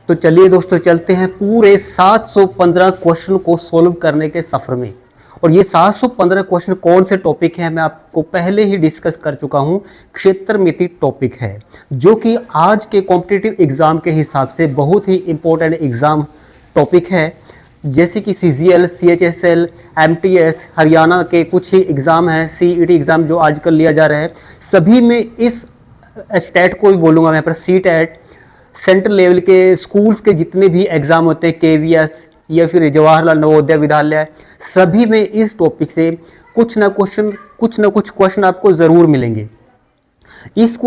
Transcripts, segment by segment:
तो चलिए दोस्तों चलते हैं पूरे 715 क्वेश्चन को सोल्व करने के सफर में। और ये 715 क्वेश्चन कौन से टॉपिक है मैं आपको पहले ही डिस्कस कर चुका हूं। क्षेत्रमिति टॉपिक है जो कि आज के कॉम्पिटिटिव एग्जाम के हिसाब से बहुत ही इंपॉर्टेंट एग्जाम टॉपिक है। जैसे कि CGL, CHSL, MTS, हरियाणा के कुछ ही एग्जाम हैं, CET एग्जाम जो आजकल लिया जा रहा है, सभी में इस स्टेट को भी बोलूँगा मैं, पर CTET, सेंट्रल लेवल के स्कूल्स के जितने भी एग्जाम होते हैं, KVS या फिर जवाहरलाल नवोदय विद्यालय, सभी में इस टॉपिक से कुछ ना कुछ क्वेश्चन आपको ज़रूर मिलेंगे। इस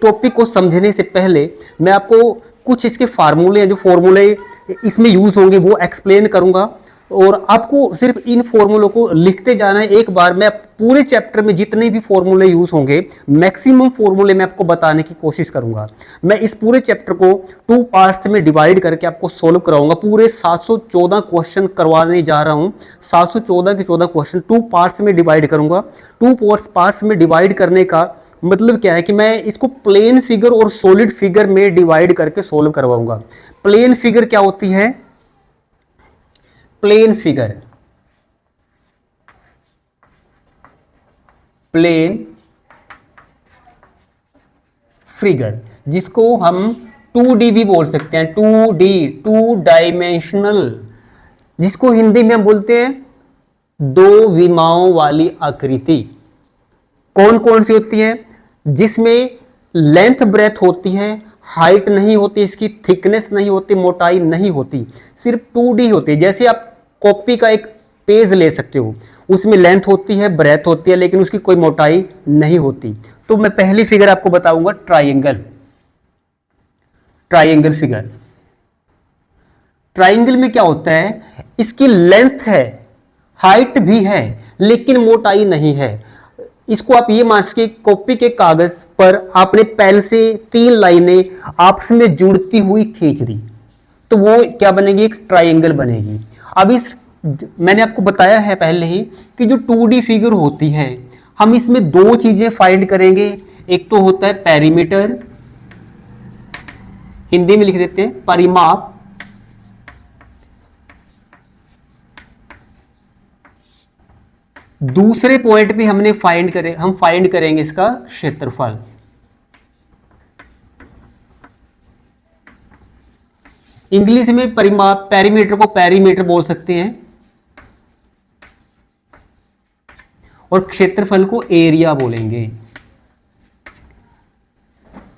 टॉपिक को समझने से पहले मैं आपको कुछ इसके फार्मूले हैं, जो फॉर्मूले इसमें यूज होंगे वो एक्सप्लेन करूंगा, और आपको सिर्फ इन फॉर्मूलों को लिखते जाना है। एक बार मैं पूरे चैप्टर में जितने भी फॉर्मूले यूज होंगे, मैक्सिमम फॉर्मूले मैं आपको बताने की कोशिश करूंगा। मैं इस पूरे चैप्टर को 2 पार्ट्स में डिवाइड करके आपको सोल्व कराऊंगा। पूरे 714 क्वेश्चन करवाने जा रहा हूं। 714 के 14 क्वेश्चन 2 पार्ट्स में डिवाइड करूंगा। 2 पार्ट्स में डिवाइड करने का मतलब क्या है कि मैं इसको प्लेन फिगर और सॉलिड फिगर में डिवाइड करके सोल्व करवाऊंगा। प्लेन फिगर क्या होती है? प्लेन फिगर जिसको हम 2D भी बोल सकते हैं, 2D, 2 डायमेंशनल, जिसको हिंदी में हम बोलते हैं 2 विमाओं वाली आकृति। कौन कौन सी होती है? जिसमें लेंथ ब्रेथ होती है, हाइट नहीं होती, इसकी थिकनेस नहीं होती, मोटाई नहीं होती, सिर्फ 2D होती है। जैसे आप कॉपी का एक पेज ले सकते हो, उसमें लेंथ होती है, ब्रेथ होती है, लेकिन उसकी कोई मोटाई नहीं होती। तो मैं पहली फिगर आपको बताऊंगा ट्राइंगल फिगर। ट्राइंगल में क्या होता है? इसकी लेंथ है, हाइट भी है, लेकिन मोटाई नहीं है। इसको आप ये मान सके, कॉपी के कागज पर आपने पेन से 3 लाइनें आपस में जुड़ती हुई खींच दी, तो वो क्या बनेगी? एक ट्राइंगल बनेगी। अब मैंने आपको बताया है पहले ही कि जो 2D फिगर होती है, हम इसमें 2 चीजें फाइंड करेंगे। एक तो होता है पेरीमीटर, हिंदी में लिख देते हैं परिमाप, दूसरे पॉइंट पे हम फाइंड करेंगे इसका क्षेत्रफल। इंग्लिश में पेरीमीटर को पेरीमीटर बोल सकते हैं, और क्षेत्रफल को एरिया बोलेंगे।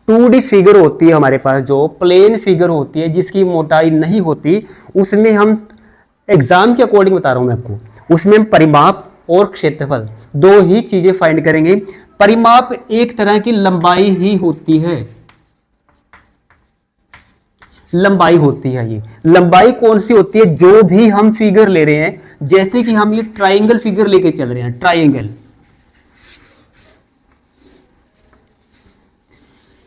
2D फिगर होती है हमारे पास, जो प्लेन फिगर होती है जिसकी मोटाई नहीं होती, उसमें हम एग्जाम के अकॉर्डिंग बता रहा हूं मैं आपको, उसमें हम परिमाप और क्षेत्रफल 2 ही चीजें फाइंड करेंगे। परिमाप एक तरह की लंबाई ही होती है, लंबाई होती है। ये लंबाई कौन सी होती है? जो भी हम फिगर ले रहे हैं, जैसे कि हम ये ट्राइंगल फिगर लेके चल रहे हैं, ट्राइंगल।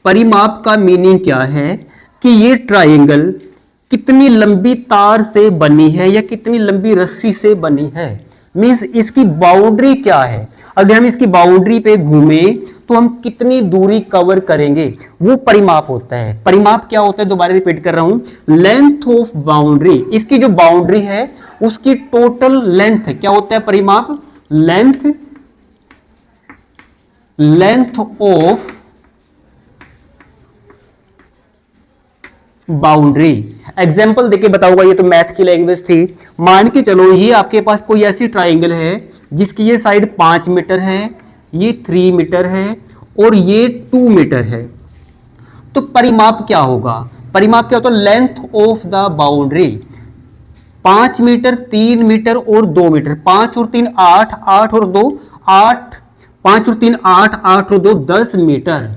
परिमाप का मीनिंग क्या है कि ये ट्राइंगल कितनी लंबी तार से बनी है या कितनी लंबी रस्सी से बनी है, मींस इसकी बाउंड्री क्या है। अगर हम इसकी बाउंड्री पे घूमे तो हम कितनी दूरी कवर करेंगे, वो परिमाप होता है। परिमाप क्या होता है? दोबारा रिपीट कर रहा हूं, लेंथ ऑफ बाउंड्री। इसकी जो बाउंड्री है उसकी टोटल लेंथ क्या होता है? परिमाप लेंथ ऑफ बाउंड्री। एग्जाम्पल देके बताऊंगा, ये तो मैथ की लैंग्वेज थी। मान के चलो ये आपके पास कोई ऐसी ट्राइंगल है जिसकी ये साइड 5 मीटर है, ये 3 मीटर है और ये 2 मीटर है। तो परिमाप क्या होगा? परिमाप क्या होता है? Length of the boundary. 5 metre, 3 metre और 2 मीटर, 5 और 3 8, 8 और 2 8, 5 और 3 8, 8 और 2 10 मीटर।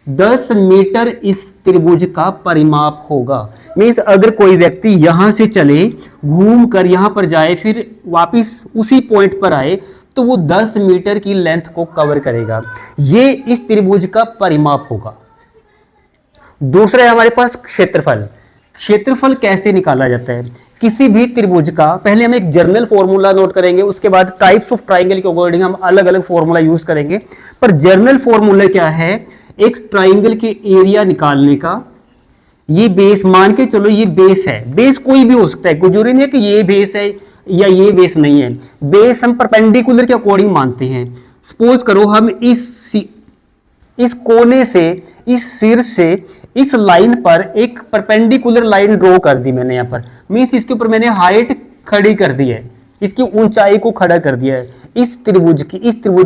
10 मीटर इस त्रिभुज का परिमाप होगा। मीन्स अगर कोई व्यक्ति यहां से चले, घूम कर यहां पर जाए, फिर वापिस उसी पॉइंट पर आए, तो वो 10 मीटर की लेंथ को कवर करेगा। ये इस त्रिभुज का परिमाप होगा। दूसरा है हमारे पास क्षेत्रफल। क्षेत्रफल कैसे निकाला जाता है? किसी भी त्रिभुज का, पहले हम एक जनरल फॉर्मूला नोट करेंगे, उसके बाद टाइप्स ऑफ ट्राइंगल के अकॉर्डिंग हम अलग अलग फॉर्मूला यूज करेंगे। पर जनरल फॉर्मूला क्या है? एक ट्राइंगल के एरिया निकालने का, ये बेस मान के चलो, ये बेस है, बेस कोई भी हो सकता है, कोई जरूरी नहीं है कि ये बेस है या ये बेस नहीं है। बेस हम परपेंडिकुलर के अकॉर्डिंग मानते हैं। सपोज करो हम इस कोने से, इस सिर से इस लाइन पर एक परपेंडिकुलर लाइन ड्रॉ कर दी मैंने, यहां पर मीन्स इसके ऊपर मैंने हाइट खड़ी कर दी है, इसकी ऊंचाई को खड़ा कर दिया है इस त्रिभुज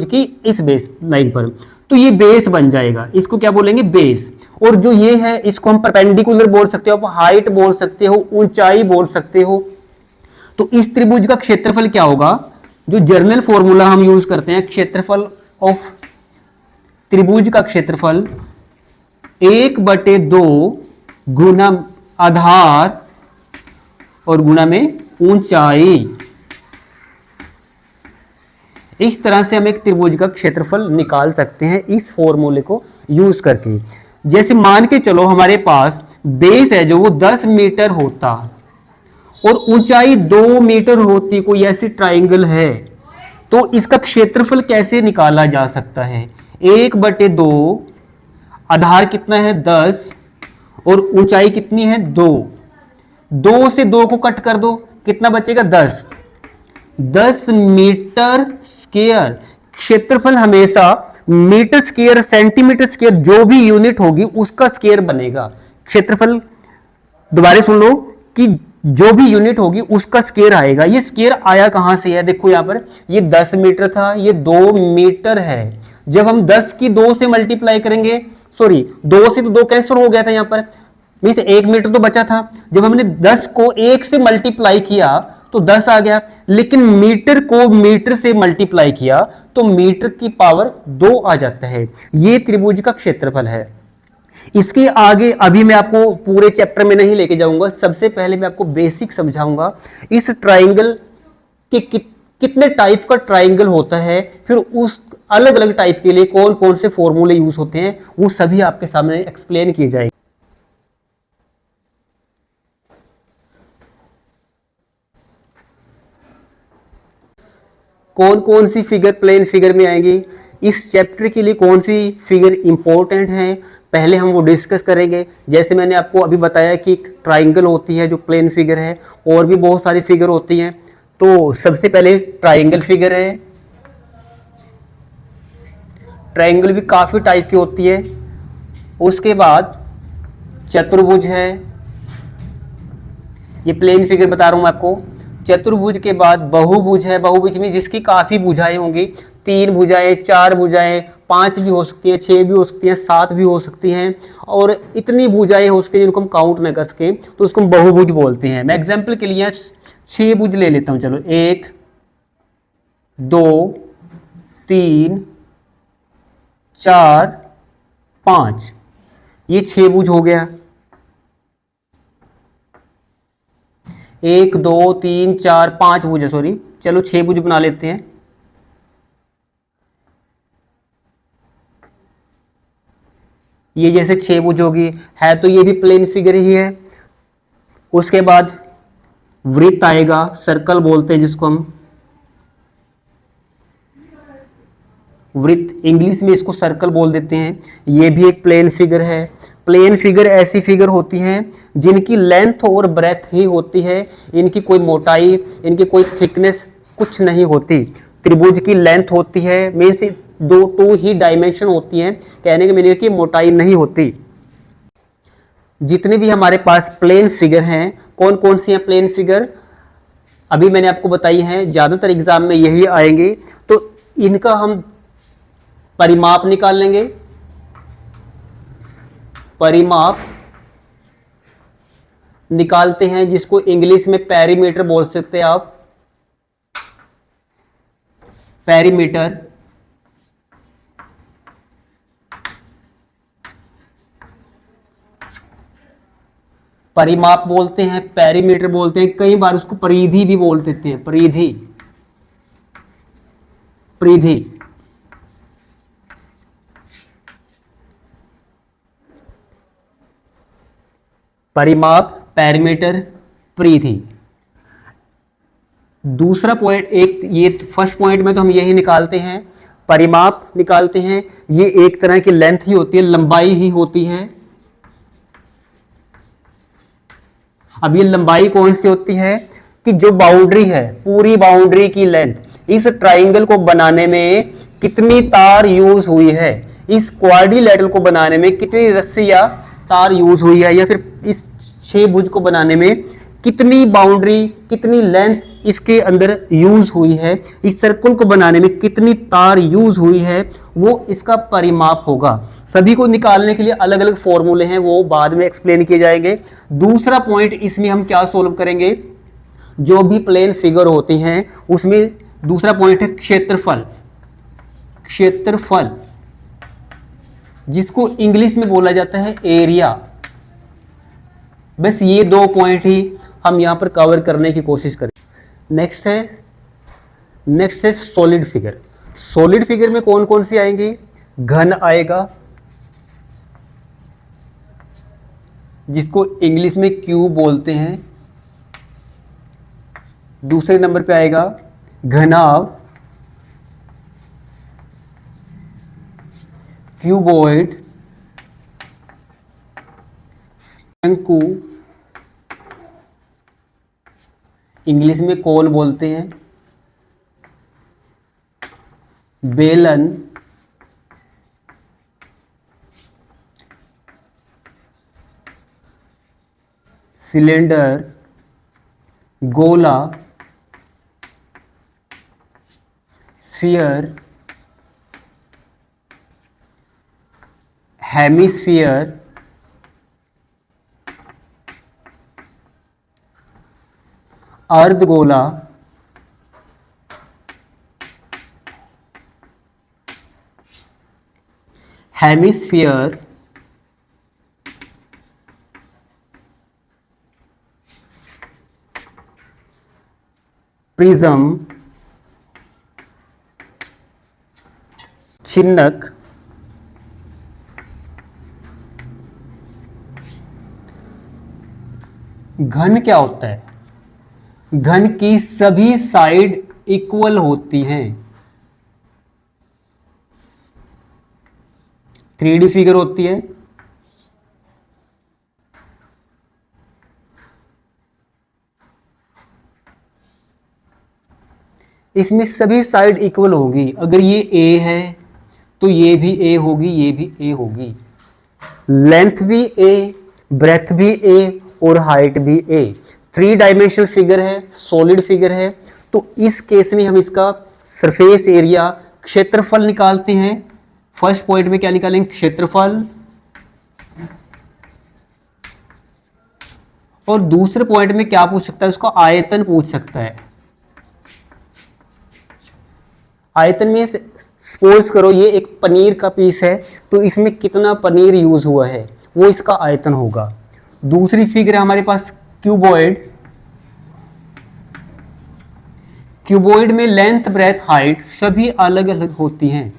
की इस बेस लाइन पर, तो ये बेस बन जाएगा। इसको क्या बोलेंगे? बेस। और जो ये है इसको हम परपेंडिकुलर बोल सकते हो, आप हाइट बोल सकते हो, ऊंचाई बोल सकते हो। तो इस त्रिभुज का क्षेत्रफल क्या होगा? जो जर्नल फॉर्मूला हम यूज करते हैं, क्षेत्रफल ऑफ त्रिभुज का क्षेत्रफल 1/2 गुना आधार और गुना में ऊंचाई। इस तरह से हम एक त्रिभुज का क्षेत्रफल निकाल सकते हैं इस फॉर्मूले को यूज करके। जैसे मान के चलो हमारे पास बेस है जो वो 10 मीटर होता और ऊंचाई 2 मीटर होती, कोई ऐसी ट्राइंगल है, तो इसका क्षेत्रफल कैसे निकाला जा सकता है? 1/2, आधार कितना है 10 और ऊंचाई कितनी है 2। 2 से 2 को कट कर दो, कितना बचेगा? 10। 10 मीटर स्क्वायर। क्षेत्रफल हमेशा मीटर स्क्वायर, सेंटीमीटर स्क्वायर, जो भी यूनिट होगी उसका स्क्वायर बनेगा। क्षेत्रफल दोबारा सुन लो कि जो भी यूनिट होगी उसका स्क्वायर आएगा। ये स्क्वायर आया कहां से है? देखो यहां पर ये 10 मीटर था, ये 2 मीटर है। जब हम 10 की 2 से मल्टीप्लाई करेंगे, सॉरी 2 से तो 2 कैंसिल हो गया था यहां पर, मीन्स 1 मीटर तो बचा था। जब हमने 10 को 1 से मल्टीप्लाई किया तो 10 आ गया, लेकिन मीटर को मीटर से मल्टीप्लाई किया तो मीटर की पावर 2 आ जाता है। ये त्रिभुज का क्षेत्रफल है। इसके आगे अभी मैं आपको पूरे चैप्टर में नहीं लेके जाऊंगा, सबसे पहले मैं आपको बेसिक समझाऊंगा इस ट्राइंगल के कितने टाइप का ट्राइंगल होता है, फिर उस अलग अलग टाइप के लिए कौन कौन से फॉर्मूले यूज होते हैं, वो सभी आपके सामने एक्सप्लेन किए जाएंगे। कौन कौन सी फिगर प्लेन फिगर में आएंगी, इस चैप्टर के लिए कौन सी फिगर इंपॉर्टेंट है, पहले हम वो डिस्कस करेंगे। जैसे मैंने आपको अभी बताया कि ट्राइंगल होती है जो प्लेन फिगर है, और भी बहुत सारी फिगर होती हैं। तो सबसे पहले ट्राइंगल फिगर है। ट्राइंगल भी काफ़ी टाइप की होती है। उसके बाद चतुर्भुज है, ये प्लेन फिगर बता रहा हूँ मैं आपको। चतुर्भुज के बाद बहुभुज है, बहुभुज में जिसकी काफ़ी भुजाएं होंगी, 3 भुजाएं, 4 भुजाएं, 5 भी हो सकती है, 6 भी हो सकती हैं, 7 भी हो सकती हैं, और इतनी भुजाएं हो सकती हैं जिनको हम काउंट न कर सके, तो उसको हम बहुभुज बोलते हैं। मैं एग्जाम्पल के लिए 6 भुज ले लेता हूँ। चलो 1 2 3 4 5, ये 6 भुज हो गया। 1 2 3 4 5 भुज है, सॉरी, चलो 6 भुज बना लेते हैं। ये जैसे 6 भुज होगी है, तो ये भी प्लेन फिगर ही है। उसके बाद वृत्त आएगा, सर्कल बोलते हैं जिसको हम, वृत्त इंग्लिश में इसको सर्कल बोल देते हैं। ये भी एक प्लेन फिगर है। प्लेन फिगर ऐसी फिगर होती हैं जिनकी लेंथ और ब्रेथ ही होती है, इनकी कोई मोटाई, इनकी कोई थिकनेस कुछ नहीं होती। त्रिभुज की लेंथ होती है, मीन्स टू ही डायमेंशन होती हैं, कहने के मीनिंग की मोटाई नहीं होती। जितने भी हमारे पास प्लेन फिगर हैं, कौन कौन सी हैं प्लेन फिगर, अभी मैंने आपको बताई हैं, ज़्यादातर एग्जाम में यही आएंगे। तो इनका हम परिमाप निकाल लेंगे। परिमाप निकालते हैं जिसको इंग्लिश में पेरीमीटर बोल सकते हैं आप, पेरीमीटर। परिमाप बोलते हैं, पेरीमीटर बोलते हैं, कई बार उसको परिधि भी बोल देते हैं, परिधि, परिधि। परिमाप, पेरीमीटर, परिधि। दूसरा पॉइंट, एक ये फर्स्ट पॉइंट में तो हम यही निकालते हैं, परिमाप निकालते हैं। ये एक तरह की लेंथ ही होती है, लंबाई ही होती है। अब ये लंबाई कौन सी होती है कि जो बाउंड्री है, पूरी बाउंड्री की लेंथ, इस ट्राइंगल को बनाने में कितनी तार यूज हुई है, इस क्वाड्रिलेटरल को बनाने में कितनी रस्सी या तार यूज हुई है, या फिर इस छह भुज को बनाने में कितनी बाउंड्री, कितनी लेंथ इसके अंदर यूज हुई है, इस सर्कल को बनाने में कितनी तार यूज हुई है, वो इसका परिमाप होगा। सभी को निकालने के लिए अलग अलग फॉर्मूले हैं, वो बाद में एक्सप्लेन किए जाएंगे। दूसरा पॉइंट इसमें हम क्या सोल्व करेंगे, जो भी प्लेन फिगर होती हैं उसमें दूसरा पॉइंट है क्षेत्रफल। क्षेत्रफल जिसको इंग्लिश में बोला जाता है एरिया। बस ये दो पॉइंट ही हम यहां पर कवर करने की कोशिश करें। नेक्स्ट है सॉलिड फिगर। सॉलिड फिगर में कौन कौन सी आएंगी, घन आएगा जिसको इंग्लिश में क्यूब बोलते हैं। दूसरे नंबर पे आएगा घनाभ, क्यूबॉइड, शंकु, इंग्लिश में कोन बोलते हैं, बेलन, सिलेंडर, गोला, स्फीयर, हेमिस्फीयर, अर्धगोला, हेमिस्फीयर, प्रिज्म, चिन्नक, घन क्या होता है, घन की सभी साइड इक्वल होती हैं। 3D फिगर होती है, इसमें सभी साइड इक्वल होगी। अगर ये ए है तो ये भी ए होगी, ये भी ए होगी, लेंथ भी ए, ब्रेथ भी ए और हाइट भी ए। 3 डायमेंशनल फिगर है, सॉलिड फिगर है, तो इस केस में हम इसका सरफेस एरिया, क्षेत्रफल निकालते हैं। फर्स्ट पॉइंट में क्या निकालेंगे, क्षेत्रफल, और दूसरे पॉइंट में क्या पूछ सकता है, उसका आयतन पूछ सकता है। आयतन में सपोज करो ये एक पनीर का पीस है, तो इसमें कितना पनीर यूज हुआ है वो इसका आयतन होगा। दूसरी फिगर है हमारे पास क्यूबॉइड। क्यूबॉइड में लेंथ, ब्रेथ, हाइट सभी अलग अलग होती हैं।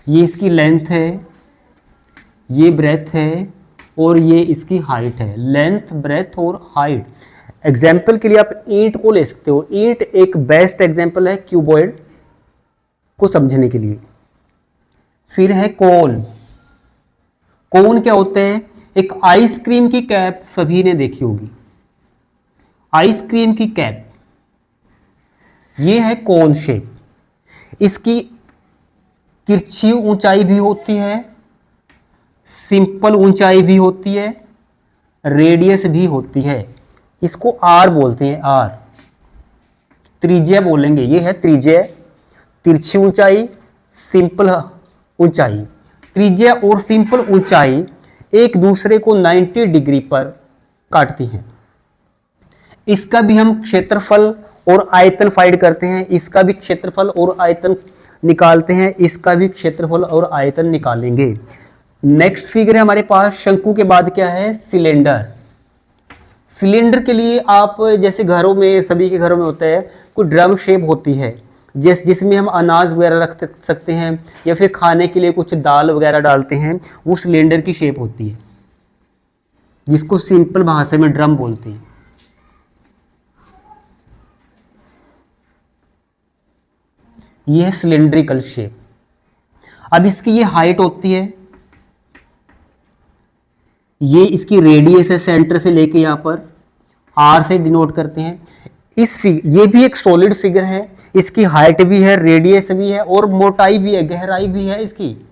ये इसकी लेंथ है, ये ब्रेथ है, और ये इसकी हाइट है। लेंथ, ब्रेथ और हाइट। एग्जाम्पल के लिए आप ईंट को ले सकते हो, ईंट एक बेस्ट एग्जाम्पल है क्यूबॉइड को समझने के लिए। फिर है कोन। कोन क्या होते हैं, एक आइसक्रीम की कैप सभी ने देखी होगी, आइसक्रीम की कैप, ये है कोन शेप। इसकी तिरछी ऊंचाई भी होती है, सिंपल ऊंचाई भी होती है, रेडियस भी होती है। इसको आर बोलते हैं, आर त्रिज्या बोलेंगे। ये है त्रिज्या, तिरछी ऊंचाई, सिंपल ऊंचाई। त्रिज्या और सिंपल ऊंचाई एक दूसरे को 90 डिग्री पर काटती हैं। इसका भी हम क्षेत्रफल और आयतन फाइंड करते हैं, इसका भी क्षेत्रफल और आयतन निकालते हैं, इसका भी क्षेत्रफल और आयतन निकालेंगे। नेक्स्ट फिगर है हमारे पास शंकु के बाद क्या है, सिलेंडर। सिलेंडर के लिए आप जैसे घरों में, सभी के घरों में होता है, कोई ड्रम शेप होती है जिसमें हम अनाज वगैरह रख सकते हैं, या फिर खाने के लिए कुछ दाल वगैरह डालते हैं, वो सिलेंडर की शेप होती है, जिसको सिंपल भाषा में ड्रम बोलते हैं। ये है सिलेंड्रिकल शेप। अब इसकी ये हाइट होती है, ये इसकी रेडियस है सेंटर से लेके यहां पर आर से डिनोट करते हैं। ये भी एक सॉलिड फिगर है, इसकी हाइट भी है, रेडियस भी है और मोटाई भी है, गहराई भी है इसकी।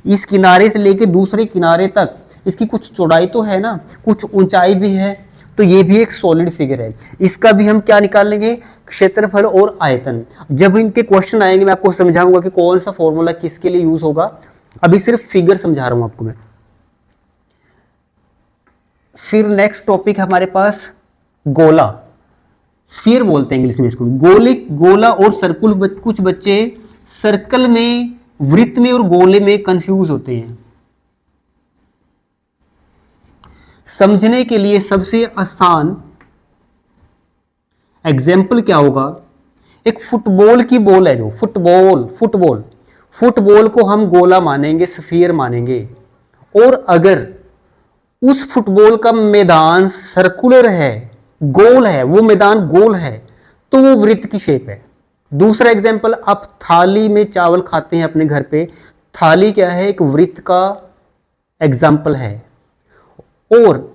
इस किनारे से लेके दूसरे किनारे तक इसकी कुछ चौड़ाई तो है ना, कुछ ऊंचाई भी है, तो ये भी एक सॉलिड फिगर है। इसका भी हम क्या निकाल लेंगे, क्षेत्रफल और आयतन। जब इनके क्वेश्चन आएंगे मैं आपको समझाऊंगा कि कौन सा फॉर्मूला किसके लिए यूज होगा, अभी सिर्फ फिगर समझा रहा हूं आपको मैं। फिर नेक्स्ट टॉपिक है हमारे पास गोला, स्फीयर बोलते हैं इंग्लिश में इसको। गोला और सर्कुल, कुछ बच्चे सर्कल में, वृत्त में और गोले में कंफ्यूज होते हैं। समझने के लिए सबसे आसान एग्जाम्पल क्या होगा, एक फुटबॉल की बॉल है, जो फुटबॉल को हम गोला मानेंगे, स्फीयर मानेंगे, और अगर उस फुटबॉल का मैदान सर्कुलर है, गोल है, वो मैदान गोल है, तो वो वृत्त की शेप है। दूसरा एग्जाम्पल, आप थाली में चावल खाते हैं अपने घर पे, थाली क्या है, एक वृत्त का एग्जाम्पल है, और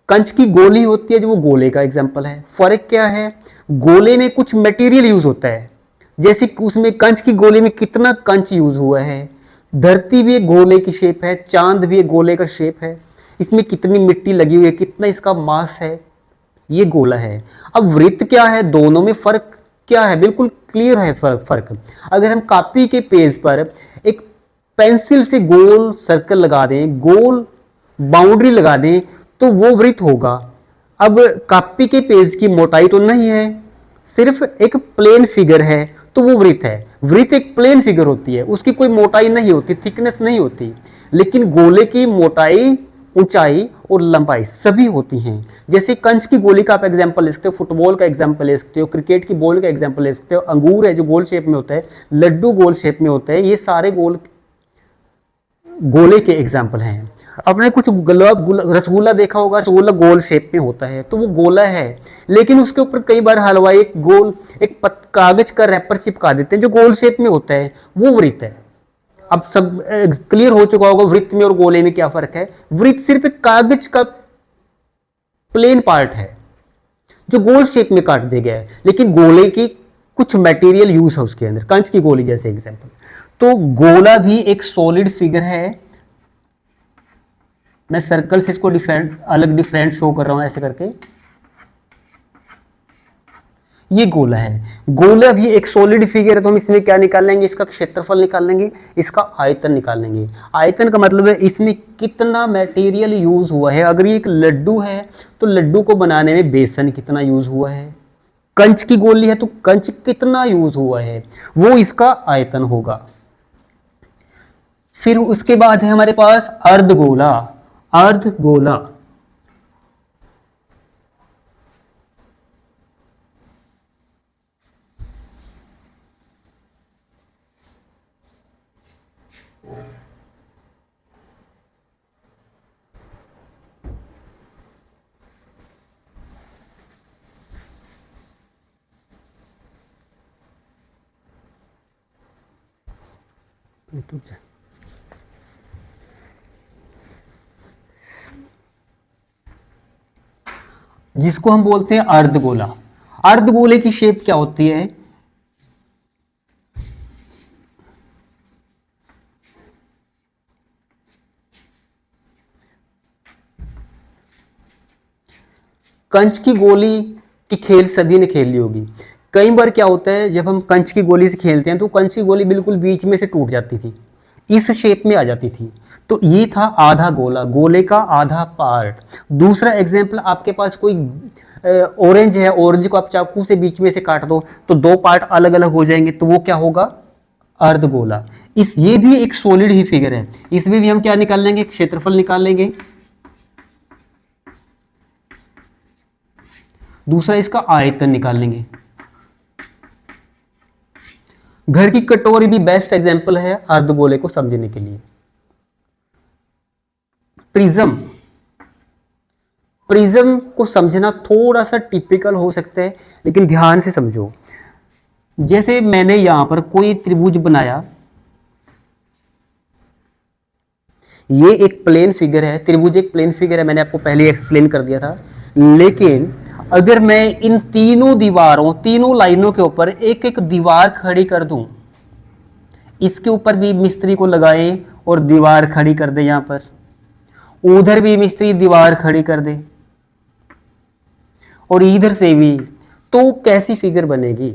कंच की गोली होती है जो वो गोले का एग्जाम्पल है। फर्क क्या है, गोले में कुछ मटेरियल यूज होता है, जैसे उसमें कंच की गोली में कितना कंच यूज हुआ है, धरती भी एक गोले की शेप है, चांद भी एक गोले का शेप है, इसमें कितनी मिट्टी लगी हुई है, कितना इसका मास है, ये गोला है। अब वृत्त क्या है, दोनों में फर्क क्या है, बिल्कुल क्लियर है फर्क। अगर हम कॉपी के पेज पर एक पेंसिल से गोल सर्कल लगा दें, गोल बाउंड्री लगा दें, तो वो वृत्त होगा। अब कॉपी के पेज की मोटाई तो नहीं है, सिर्फ एक प्लेन फिगर है, तो वो वृत्त है। वृत्त एक प्लेन फिगर होती है, उसकी कोई मोटाई नहीं होती, थिकनेस नहीं होती, लेकिन गोले की मोटाई, ऊंचाई और लंबाई सभी होती हैं। जैसे कंच की गोली का आप एग्जांपल ले सकते हो, फुटबॉल का एग्जांपल ले सकते हो, क्रिकेट की बॉल का एग्जांपल ले सकते हो, अंगूर है जो गोल शेप में होता है, लड्डू गोल शेप में होता है, ये सारे गोले के एग्जाम्पल हैं। आपने कुछ रसगुल्ला देखा होगा, रसगुल्ला गोल शेप में होता है, तो वो गोला है, लेकिन उसके ऊपर कई बार हलवाई एक कागज का रैपर चिपका देते हैं जो गोल शेप में होता है, वो वृत्त है। अब सब क्लियर हो चुका होगा वृत्त में और गोले में क्या फर्क है। वृत्त सिर्फ एक कागज का प्लेन पार्ट है जो गोल शेप में काट दिया गया है, लेकिन गोले की कुछ मटेरियल यूज है उसके अंदर, कंच की गोली जैसे एग्जांपल। तो गोला भी एक सॉलिड फिगर है। मैं सर्कल से इसको अलग डिफरेंट शो कर रहा हूं ऐसे करके, ये गोला है। गोला भी एक सॉलिड फिगर है, तो हम इसमें क्या निकाल लेंगे, इसका क्षेत्रफल निकाल लेंगे, इसका आयतन निकाल लेंगे। आयतन का मतलब है इसमें कितना मटेरियल यूज हुआ है। अगर ये एक लड्डू है तो लड्डू को बनाने में बेसन कितना यूज हुआ है, कंच की गोली है तो कंच कितना यूज हुआ है, वो इसका आयतन होगा। फिर उसके बाद है हमारे पास अर्धगोला। अर्धगोला जिसको हम बोलते हैं अर्धगोला। अर्धगोले की शेप क्या होती है, कंच की गोली की खेल सभी ने खेल ली होगी। कई बार क्या होता है, जब हम कंच की गोली से खेलते हैं तो कंच की गोली बिल्कुल बीच में से टूट जाती थी, इस शेप में आ जाती थी, तो ये था आधा गोला, गोले का आधा पार्ट। दूसरा एग्जाम्पल, आपके पास कोई ऑरेंज है, ऑरेंज को आप चाकू से बीच में से काट दो तो दो पार्ट अलग अलग हो जाएंगे, तो वो क्या होगा, अर्धगोला। ये भी एक सॉलिड ही फिगर है, इसमें भी हम क्या निकाल लेंगे, क्षेत्रफल निकाल लेंगे। दूसरा इसका आयतन निकाल लेंगे। घर की कटोरी भी बेस्ट एग्जांपल है अर्धगोले को समझने के लिए। प्रिज्म, प्रिज्म को समझना थोड़ा सा टिपिकल हो सकता है, लेकिन ध्यान से समझो। जैसे मैंने यहां पर कोई त्रिभुज बनाया, ये एक प्लेन फिगर है, त्रिभुज एक प्लेन फिगर है, मैंने आपको पहले एक्सप्लेन कर दिया था। लेकिन अगर मैं इन तीनों दीवारों, तीनों लाइनों के ऊपर एक एक दीवार खड़ी कर दूं, इसके ऊपर भी मिस्त्री को लगाए और दीवार खड़ी कर दे, यहां पर उधर भी मिस्त्री दीवार खड़ी कर दे और इधर से भी, तो कैसी फिगर बनेगी?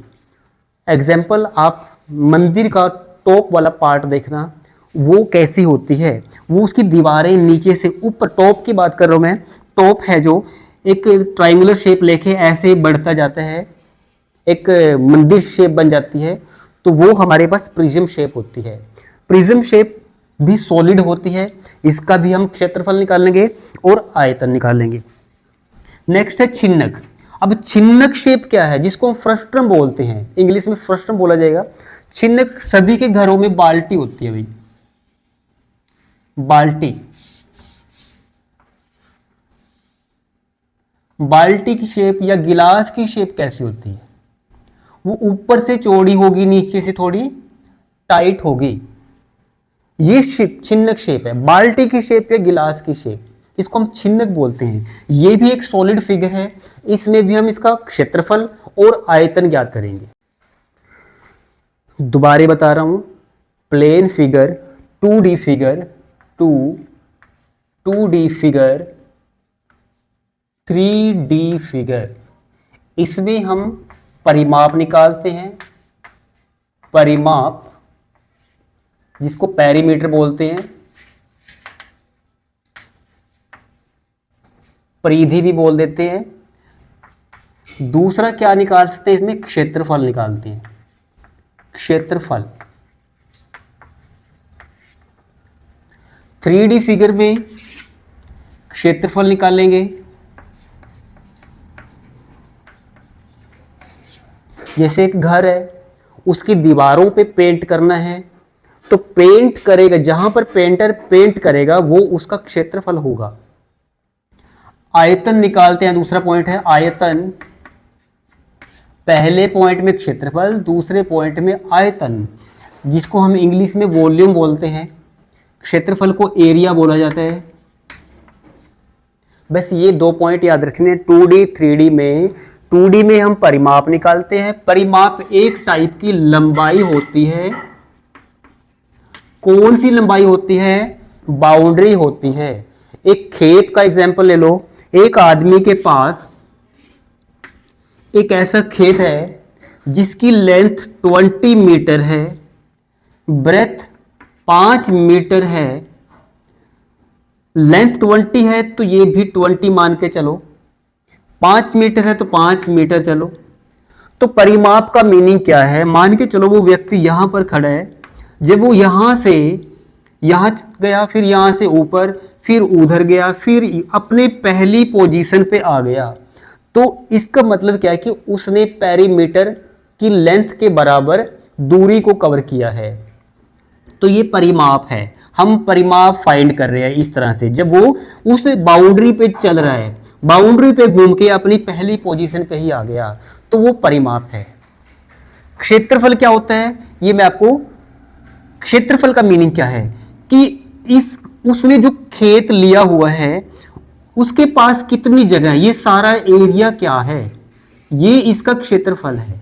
एग्जाम्पल, आप मंदिर का टॉप वाला पार्ट देखना, वो कैसी होती है, वो उसकी दीवारें नीचे से ऊपर, टॉप की बात कर रहा हूं मैं, टॉप है जो एक ट्राइंगुलर शेप लेके ऐसे बढ़ता जाता है, एक मंदिर शेप बन जाती है, तो वो हमारे पास प्रिज्म शेप होती है। प्रिज्म शेप भी सॉलिड होती है, इसका भी हम क्षेत्रफल निकालेंगे और आयतन निकालेंगे। नेक्स्ट है छिन्नक। अब छिन्नक शेप क्या है, जिसको हम फ्रस्ट्रम बोलते हैं, इंग्लिश में फ्रस्ट्रम बोला जाएगा। छिन्नक सभी के घरों में बाल्टी होती है भाई, बाल्टी। बाल्टी की शेप या गिलास की शेप कैसी होती है? वो ऊपर से चौड़ी होगी, नीचे से थोड़ी टाइट होगी, ये छिन्नक शेप है। बाल्टी की शेप या गिलास की शेप, इसको हम छिन्नक बोलते हैं। ये भी एक सॉलिड फिगर है, इसमें भी हम इसका क्षेत्रफल और आयतन ज्ञात करेंगे। दोबारा बता रहा हूं, plane figure, 2D figure, 2D figure, 3D figure, इसमें हम परिमाप निकालते हैं, परिमाप जिसको पेरीमीटर बोलते हैं, परिधि भी बोल देते हैं। दूसरा क्या निकाल सकते हैं, इसमें क्षेत्रफल निकालते हैं, क्षेत्रफल। 3D फिगर में क्षेत्रफल निकालेंगे, जैसे एक घर है, उसकी दीवारों पे पेंट करना है, तो पेंट करेगा, जहां पर पेंटर पेंट करेगा वो उसका क्षेत्रफल होगा। आयतन निकालते हैं, दूसरा पॉइंट है आयतन। पहले पॉइंट में क्षेत्रफल, दूसरे पॉइंट में आयतन, जिसको हम इंग्लिश में वॉल्यूम बोलते हैं। क्षेत्रफल को एरिया बोला जाता है। बस ये दो पॉइंट याद रखने। 2D 3D में, 2D में हम परिमाप निकालते हैं। परिमाप एक टाइप की लंबाई होती है। कौन सी लंबाई होती है? बाउंड्री होती है। एक खेत का एग्जांपल ले लो। एक आदमी के पास एक ऐसा खेत है जिसकी लेंथ 20 मीटर है, ब्रेथ 5 मीटर है। लेंथ 20 है तो ये भी 20 मान के चलो, 5 मीटर है तो 5 मीटर चलो। तो परिमाप का मीनिंग क्या है? मान के चलो वो व्यक्ति यहां पर खड़ा है, जब वो यहां से यहां गया, फिर यहां से ऊपर, फिर उधर गया, फिर अपने पहली पोजीशन पे आ गया, तो इसका मतलब क्या है कि उसने पेरीमीटर की लेंथ के बराबर दूरी को कवर किया है। तो ये परिमाप है। हम परिमाप फाइंड कर रहे हैं इस तरह से, जब वो उस बाउंड्री पे चल रहा है, बाउंड्री पे घूम के अपनी पहली पोजीशन पे ही आ गया, तो वो परिमाप है। क्षेत्रफल क्या होता है ये मैं आपको, क्षेत्रफल का मीनिंग क्या है कि उसने जो खेत लिया हुआ है उसके पास कितनी जगह है, ये सारा एरिया क्या है, ये इसका क्षेत्रफल है।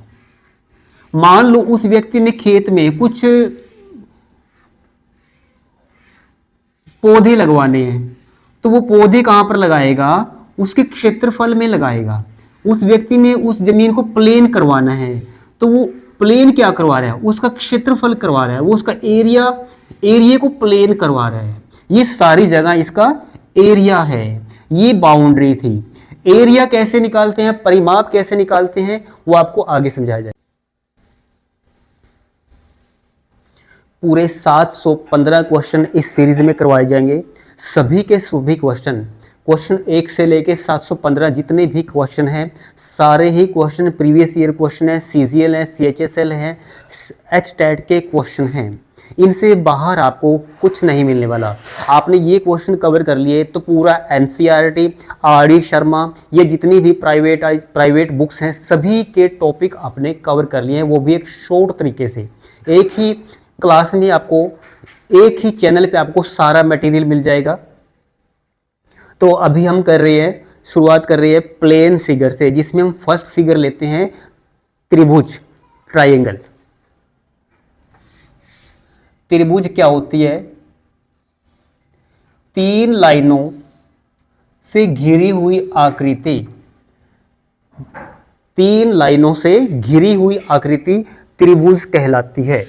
मान लो उस व्यक्ति ने खेत में कुछ पौधे लगवाने हैं, तो वो पौधे कहां पर लगाएगा? उसके क्षेत्रफल में लगाएगा। उस व्यक्ति ने उस जमीन को प्लेन करवाना है, तो वो प्लेन क्या करवा रहा है? उसका क्षेत्रफल करवा रहा है, वो उसका एरिया को प्लेन करवा रहा है। ये सारी जगह इसका एरिया है। ये बाउंड्री थी। एरिया कैसे निकालते हैं, परिमाप कैसे निकालते हैं, वो आपको आगे समझाया जाए। पूरे 715 क्वेश्चन इस सीरीज में करवाए जाएंगे। सभी के सभी क्वेश्चन 1 से लेके 715 जितने भी क्वेश्चन हैं, सारे ही क्वेश्चन प्रीवियस ईयर क्वेश्चन है, CGL है, CHSL है, HTET के क्वेश्चन हैं। इनसे बाहर आपको कुछ नहीं मिलने वाला। आपने ये क्वेश्चन कवर कर लिए तो पूरा एनसीईआरटी, आर.डी. शर्मा, ये जितनी भी प्राइवेट बुक्स हैं सभी के टॉपिक आपने कवर कर लिए हैं, वो भी एक शॉर्ट तरीके से। एक ही क्लास में आपको, एक ही चैनल पे आपको सारा मटेरियल मिल जाएगा। तो अभी हम कर रहे हैं, शुरुआत कर रहे हैं प्लेन फिगर से, जिसमें हम फर्स्ट फिगर लेते हैं त्रिभुज, ट्रायंगल। त्रिभुज क्या होती है? 3 लाइनों से घिरी हुई आकृति, 3 लाइनों से घिरी हुई आकृति त्रिभुज कहलाती है।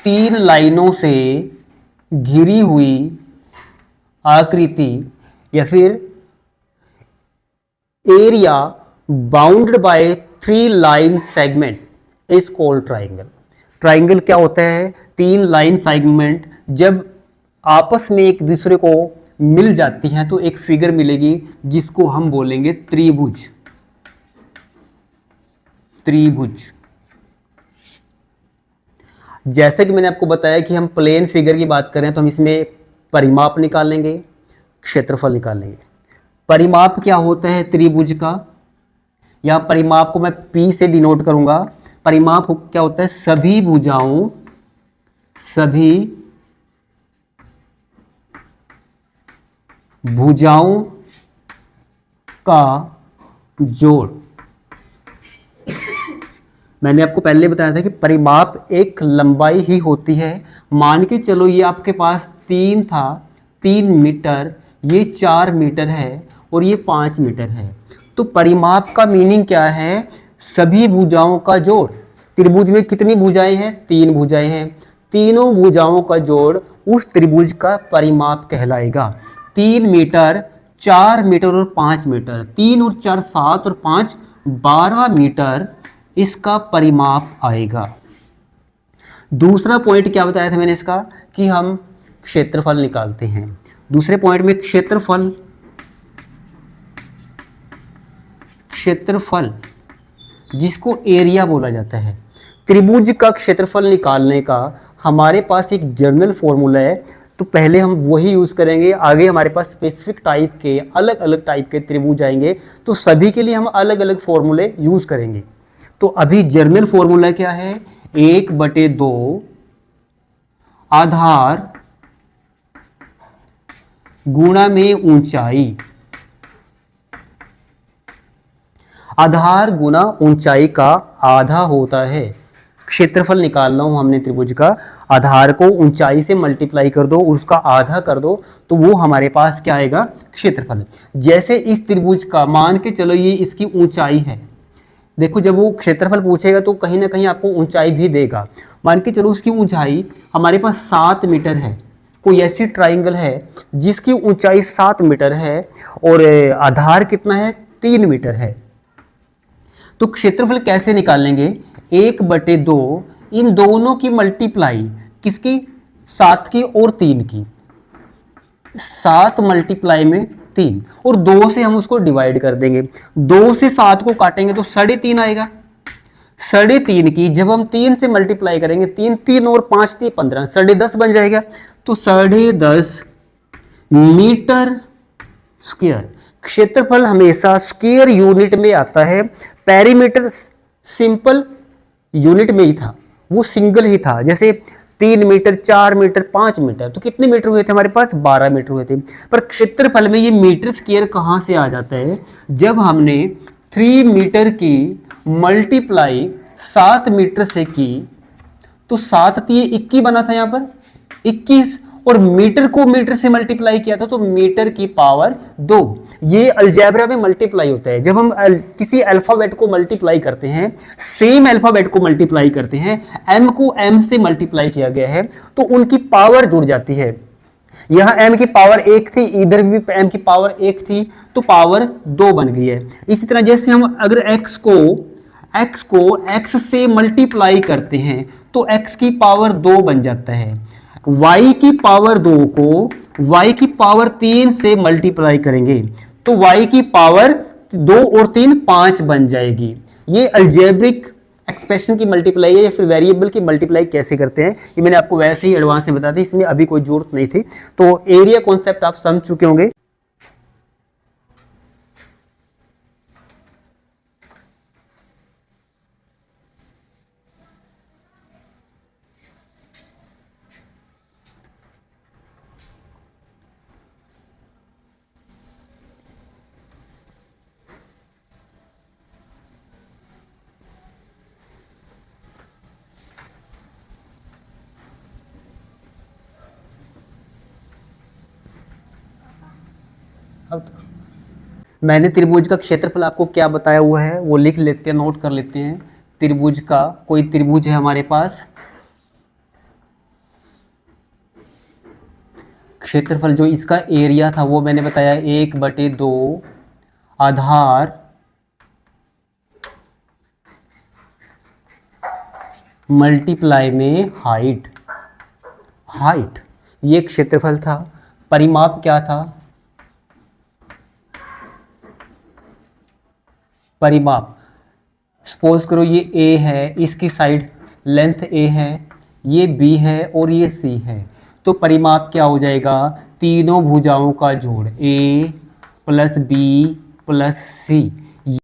3 लाइनों से घिरी हुई आकृति या फिर area bounded by 3 line segment is called triangle. Triangle क्या होता है? 3 लाइन सेगमेंट जब आपस में एक दूसरे को मिल जाती हैं तो एक फिगर मिलेगी जिसको हम बोलेंगे त्रिभुज। त्रिभुज। जैसे कि मैंने आपको बताया कि हम प्लेन फिगर की बात करें तो हम इसमें परिमाप निकालेंगे, क्षेत्रफल निकालेंगे। परिमाप क्या होता है त्रिभुज का? या परिमाप को मैं P से डिनोट करूंगा। परिमाप क्या होता है? सभी भुजाओं का जोड़। मैंने आपको पहले बताया था कि परिमाप एक लंबाई ही होती है। मान के चलो ये आपके पास 3 था, 3 मीटर, ये 4 मीटर है और ये 5 मीटर है। तो परिमाप का मीनिंग क्या है? सभी भुजाओं का जोड़। त्रिभुज में कितनी भुजाएं हैं? 3 भुजाएं हैं। तीनों भुजाओं का जोड़ उस त्रिभुज का परिमाप कहलाएगा। 3 मीटर, 4 मीटर और 5 मीटर, 3 और 4 7 और 5 12 मीटर इसका परिमाप आएगा। दूसरा पॉइंट क्या बताया था मैंने इसका? कि हम क्षेत्रफल निकालते हैं। दूसरे पॉइंट में क्षेत्रफल जिसको एरिया बोला जाता है। त्रिभुज का क्षेत्रफल निकालने का हमारे पास एक जनरल फॉर्मूला है, तो पहले हम वही यूज़ करेंगे। आगे हमारे पास स्पेसिफिक टाइप के, अलग अलग टाइप के त्रिभुज आएंगे तो सभी के लिए हम अलग अलग फॉर्मूले यूज़ करेंगे। तो अभी जनरल फॉर्मूला क्या है? 1/2 आधार गुणा में ऊंचाई। आधार गुना ऊंचाई का आधा होता है। क्षेत्रफल निकालना हो हमने त्रिभुज का, आधार को ऊंचाई से मल्टीप्लाई कर दो, उसका आधा कर दो, तो वो हमारे पास क्या आएगा? क्षेत्रफल। जैसे इस त्रिभुज का मान के चलो ये इसकी ऊंचाई है। देखो जब वो क्षेत्रफल पूछेगा तो कहीं ना कहीं आपको ऊंचाई भी देगा। मान के चलो उसकी ऊंचाई हमारे पास 7 मीटर है। कोई ऐसी ट्राइंगल है जिसकी ऊंचाई 7 मीटर है और आधार कितना है? 3 मीटर है। तो क्षेत्रफल कैसे निकालेंगे? 1/2 इन दोनों की मल्टीप्लाई, किसकी? 7 की और 3 की। 7 मल्टीप्लाई में 3 और 2 से हम उसको डिवाइड कर देंगे। 2 से 7 को काटेंगे तो 3.5 आएगा। 3.5 की जब हम 3 से मल्टीप्लाई करेंगे, 3 और 5 3 15, 10.5 बन जाएगा। तो 10.5 मीटर स्क्वायर। क्षेत्रफल हमेशा स्क्वायर यूनिट में आता है। पेरीमीटर सिंपल यूनिट में ही था, वो सिंगल ही था। जैसे 3 मीटर, 4 मीटर, 5 मीटर, तो कितने मीटर हुए थे हमारे पास? 12 मीटर हुए थे। पर क्षेत्रफल में ये मीटर स्क्वायर कहाँ से आ जाता है? जब हमने 3 मीटर की मल्टीप्लाई 7 मीटर से की तो 7 3 21 बना था यहाँ पर 21, और मीटर को मीटर से मल्टीप्लाई किया था तो मीटर की पावर 2। ये अलजेब्रा में मल्टीप्लाई होता है। जब हम किसी अल्फाबेट को मल्टीप्लाई करते हैं, सेम अल्फाबेट को मल्टीप्लाई करते हैं, m को m से मल्टीप्लाई किया गया है तो उनकी पावर जुड़ जाती है। यहाँ m की पावर 1 थी, इधर भी m की पावर 1 थी, तो पावर 2 बन गई है। इसी तरह जैसे हम अगर x को x से मल्टीप्लाई करते हैं तो x की पावर 2 बन जाता है। y की पावर 2 को y की पावर 3 से मल्टीप्लाई करेंगे तो y की पावर 2 और 3 5 बन जाएगी। ये अल्जेब्रिक एक्सप्रेशन की मल्टीप्लाई है या फिर वेरिएबल की मल्टीप्लाई कैसे करते हैं, ये मैंने आपको वैसे ही एडवांस में बता दी, इसमें अभी कोई जरूरत नहीं थी। तो एरिया कॉन्सेप्ट आप समझ चुके होंगे। अब मैंने त्रिभुज का क्षेत्रफल आपको क्या बताया हुआ है वो लिख लेते हैं, नोट कर लेते हैं। त्रिभुज का, कोई त्रिभुज है हमारे पास, क्षेत्रफल जो इसका एरिया था वो मैंने बताया 1/2 आधार मल्टीप्लाई में हाइट। हाइट ये क्षेत्रफल था। परिमाप क्या था? परिमाप सपोज करो ये A है, इसकी साइड लेंथ A है, ये B है और ये C है, तो परिमाप क्या हो जाएगा? तीनों भुजाओं का जोड़ A + B + C